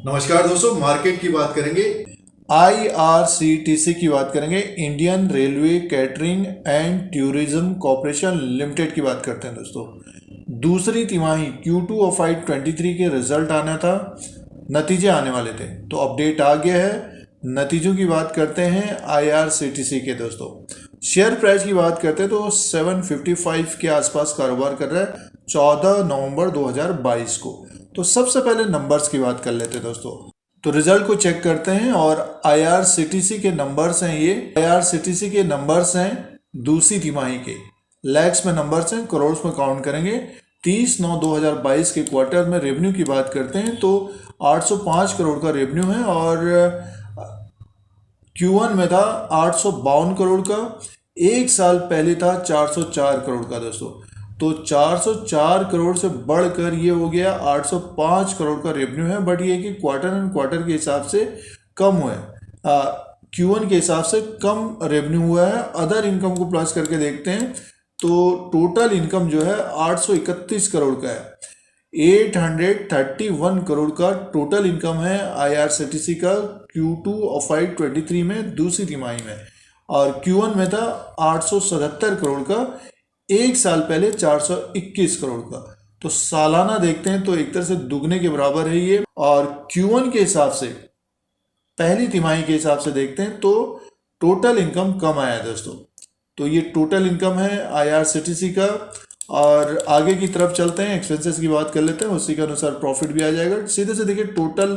नमस्कार दोस्तों, मार्केट की बात करेंगे। आईआरसीटीसी की बात करेंगे, Indian railway catering and tourism corporation limited की बात करते हैं दोस्तों। दूसरी तिमाही Q2 ऑफ 2023 के रिजल्ट आना था, नतीजे आने वाले थे, तो अपडेट आ गया है। नतीजों की बात करते हैं आईआरसीटीसी के दोस्तों। शेयर प्राइस की बात करते हैं तो 755 के आसपास कारोबार कर रहा है 14 नवंबर 2022 को। तो सबसे पहले नंबर्स की बात कर लेते हैं दोस्तों। तो रिजल्ट को चेक करते हैं और आईआरसीटीसी के नंबर्स हैं। ये आईआरसीटीसी के नंबर्स हैं दूसरी तिमाही के। लैक्स में नंबर्स हैं, करोड़ में काउंट करेंगे। 30/9/2022 के क्वार्टर में रेवेन्यू की बात करते हैं तो 805 करोड़ का रेवेन्यू है और Q1 में था 852 करोड़ का। एक साल पहले था 404 करोड़ का दोस्तों। तो 404 करोड़ से बढ़कर ये हो गया 805 करोड़ का रेवेन्यू है। बट ये कि क्वार्टर एंड क्वार्टर के हिसाब से कम हुआ है, Q1 के हिसाब से कम रेवेन्यू हुआ है। अदर इनकम को प्लस करके देखते हैं तो टोटल इनकम जो है 831 करोड़ का है। 831 करोड़ का टोटल इनकम है आईआरसीटीसी का Q2 ऑफ 2023 में दूसरी तिमाही में। और Q1 में था 877 करोड़ का, एक साल पहले 421 करोड़ का। तो सालाना देखते हैं तो एक तरह से दुगने के बराबर है ये। और Q1 के हिसाब से, पहली तिमाही के हिसाब से देखते हैं तो टोटल इनकम कम आया है दोस्तों। तो ये टोटल इनकम है आईआरसीटीसी का। और आगे की तरफ चलते हैं, एक्सपेंसेस की बात कर लेते हैं, उसी के अनुसार प्रॉफिट भी आ जाएगा। सीधे से देखिए टोटल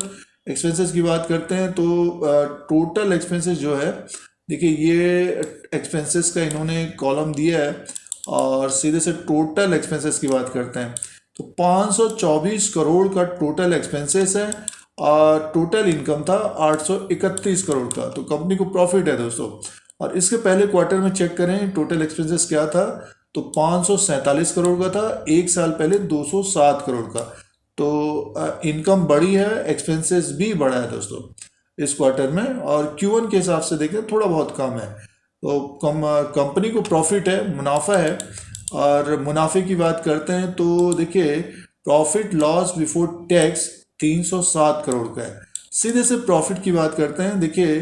एक्सपेंसेस की बात करते हैं तो टोटल एक्सपेंसेस जो है, देखिए ये एक्सपेंसेस का इन्होंने कॉलम दिया है और सीधे से टोटल एक्सपेंसेस की बात करते हैं तो 524 करोड़ का टोटल एक्सपेंसेस है और टोटल इनकम था 831 करोड़ का। तो कंपनी को प्रॉफिट है दोस्तों। और इसके पहले क्वार्टर में चेक करें टोटल एक्सपेंसेस क्या था तो 547 करोड़ का था, एक साल पहले 207 करोड़ का। तो इनकम बढ़ी है, एक्सपेंसेस भी बढ़ा है दोस्तों इस क्वार्टर में। और Q1 के हिसाब से देखें थोड़ा बहुत कम है। तो कंपनी को प्रॉफिट है, मुनाफा है। और मुनाफे की बात करते हैं तो देखिए profit loss before tax 307 crore का है। सीधे से प्रॉफिट की बात करते हैं, देखिए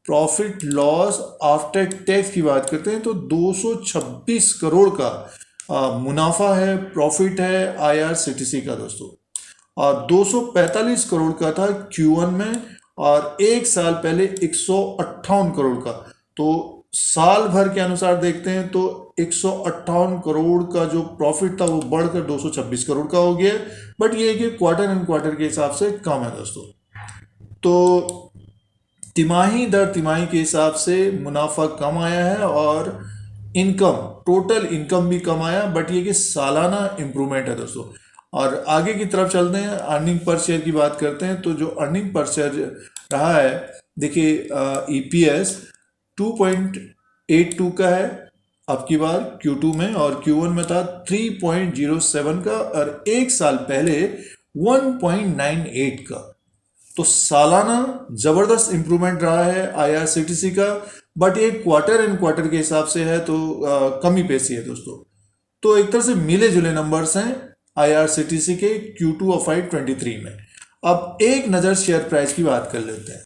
प्रॉफिट लॉस आफ्टर टैक्स की बात करते हैं तो 226 करोड़ का मुनाफा है, प्रॉफिट है आईआरसीटीसी का दोस्तों। और 245 करोड़ का था Q1 में और एक साल पहले 158 करोड़ का। तो साल भर के अनुसार देखते हैं तो 158 करोड़ का जो प्रॉफिट था वो बढ़कर 226 करोड़ का हो गया। बट ये कि क्वार्टर एंड क्वार्टर के हिसाब से कम है दोस्तों। तो तिमाही दर तिमाही के हिसाब से मुनाफा कम आया है और इनकम, टोटल इनकम भी कम आया। बट ये कि सालाना इम्प्रूवमेंट है दोस्तों। और आगे की तरफ चलते हैं, अर्निंग पर शेयर की बात करते हैं तो जो अर्निंग पर शेयर रहा है, देखिए EPS 2.82 का है अब की बार Q2 में, और Q1 में था 3.07 का और एक साल पहले 1.98 का। तो सालाना जबरदस्त इंप्रूवमेंट रहा है आईआरसीटीसी का। बट ये क्वार्टर एंड क्वार्टर के हिसाब से है तो कमी पेशी है दोस्तों। तो एक तरह से मिले जुले नंबर्स हैं आईआरसीटीसी के Q2 ऑफ 2023 में। अब एक नज़र शेयर प्राइस की बात कर लेते हैं।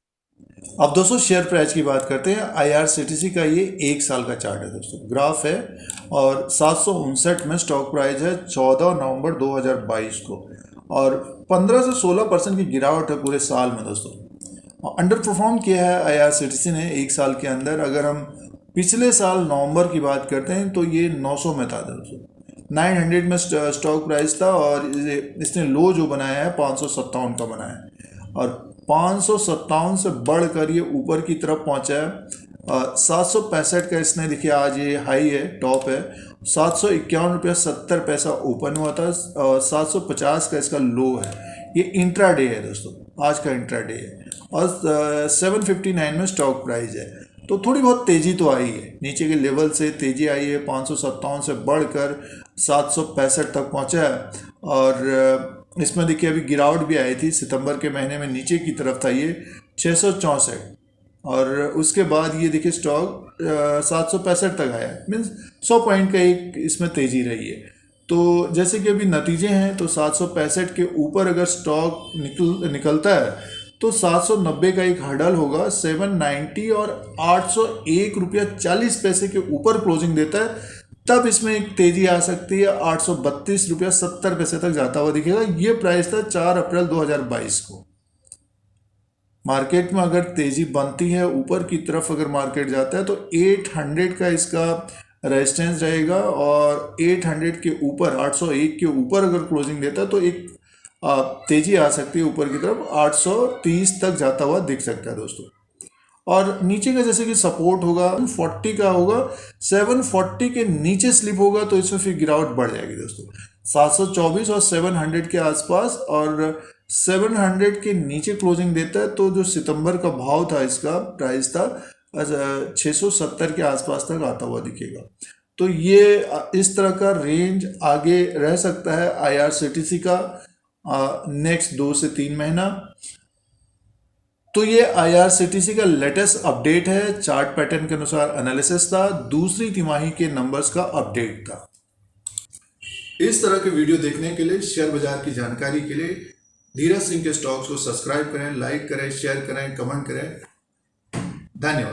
अब दोस्तों शेयर प्राइस की बात करते हैं। आईआरसीटीसी का ये एक साल का चार्ट है दोस्तों, ग्राफ है। और 759 में स्टॉक प्राइस है 14 नवंबर 2022 को। और 15 से 16% की गिरावट है पूरे साल में दोस्तों। अंडर परफॉर्म किया है आईआरसीटीसी ने एक साल के अंदर। अगर हम पिछले साल नवंबर की बात करते हैं तो ये 900 में था दोस्तों, 900 में स्टॉक प्राइस था। और इसने लो जो बनाया है 557 का बनाया है और 557 से बढ़कर ये ऊपर की तरफ पहुंचा है। 765 का इसने, देखिए आज ये हाई है, टॉप है। 751 रुपया 70 पैसा ओपन हुआ था और 750 का इसका लो है। ये इंट्राडे है दोस्तों, आज का इंट्राडे है। और 759 में स्टॉक प्राइस है। तो थोड़ी बहुत तेज़ी तो आई है, नीचे के लेवल से तेज़ी आई है। 557 से बढ़कर 765 तक पहुंचा है। और इसमें देखिए अभी गिरावट भी आई थी, सितंबर के महीने में नीचे की तरफ था ये 664। और उसके बाद ये देखिए स्टॉक 765 तक आया, मीन्स 100 पॉइंट का एक इसमें तेज़ी रही है। तो जैसे कि अभी नतीजे हैं तो 765 के ऊपर अगर स्टॉक निकलता है तो 790 का एक हर्डल होगा, 790 और 801 रुपया 40 पैसे के ऊपर क्लोजिंग देता है तब इसमें एक तेजी आ सकती है, 832 रुपया 70 पैसे तक जाता हुआ दिखेगा। ये प्राइस था 4 अप्रैल 2022 को। मार्केट में अगर तेजी बनती है ऊपर की तरफ अगर मार्केट जाता है तो 800 का इसका रेजिस्टेंस रहेगा और 800 के ऊपर 801 के ऊपर अगर क्लोजिंग देता है तो एक तेजी आ सकती है ऊपर की तरफ, 830 तक जाता हुआ दिख सकता है दोस्तों। और नीचे का जैसे कि सपोर्ट होगा 40 का होगा, 740 के नीचे स्लिप होगा तो इसमें फिर गिरावट बढ़ जाएगी दोस्तों। 724 और 700 के आसपास और 700 के नीचे क्लोजिंग देता है तो जो सितंबर का भाव था इसका प्राइस था 670 के आसपास तक आता हुआ दिखेगा। तो ये इस तरह का रेंज आगे रह सकता है IRCTC का नेक्स्ट 2 से 3 महीना। तो ये IRCTC का लेटेस्ट अपडेट है, चार्ट पैटर्न के अनुसार एनालिसिस था, दूसरी तिमाही के नंबर्स का अपडेट था। इस तरह के वीडियो देखने के लिए, शेयर बाजार की जानकारी के लिए धीरज सिंह के स्टॉक्स को सब्सक्राइब करें, लाइक करें, शेयर करें, कमेंट करें। धन्यवाद।